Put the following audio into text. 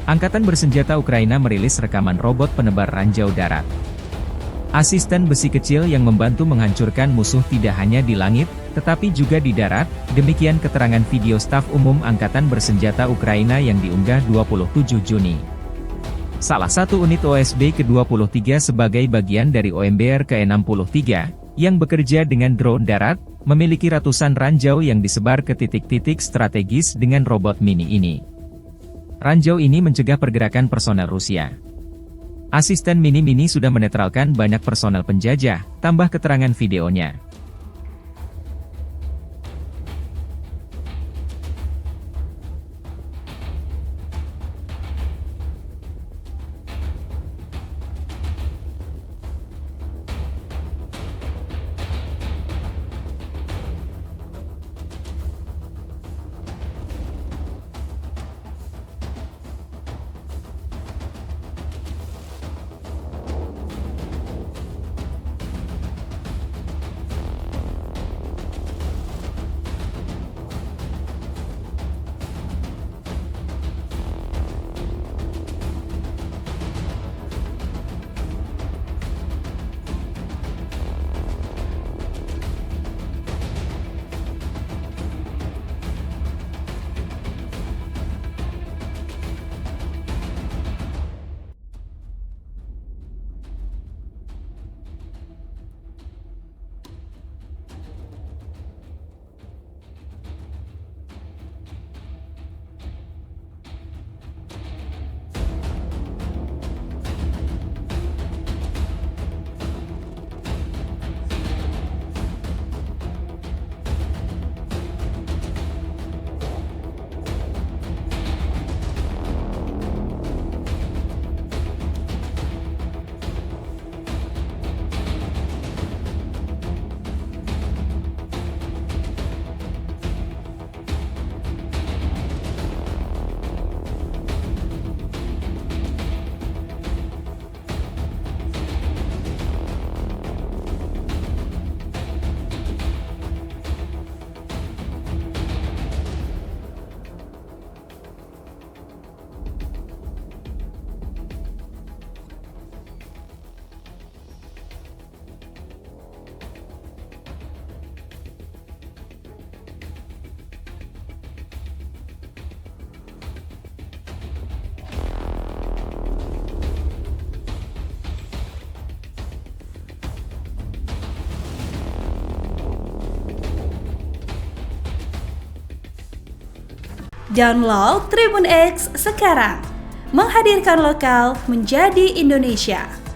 Angkatan bersenjata Ukraina merilis rekaman robot penebar ranjau darat. Asisten besi kecil yang membantu menghancurkan musuh tidak hanya di langit, tetapi juga di darat, demikian keterangan video staf umum Angkatan Bersenjata Ukraina yang diunggah 27 Juni. Salah satu unit OSB ke-23 sebagai bagian dari OMBR ke-63, yang bekerja dengan drone darat, memiliki ratusan ranjau yang disebar ke titik-titik strategis dengan robot mini ini. Ranjau ini mencegah pergerakan personel Rusia. Asisten mini-mini sudah menetralkan banyak personel penjajah, tambah keterangan videonya. Download Tribun X sekarang, menghadirkan lokal menjadi Indonesia.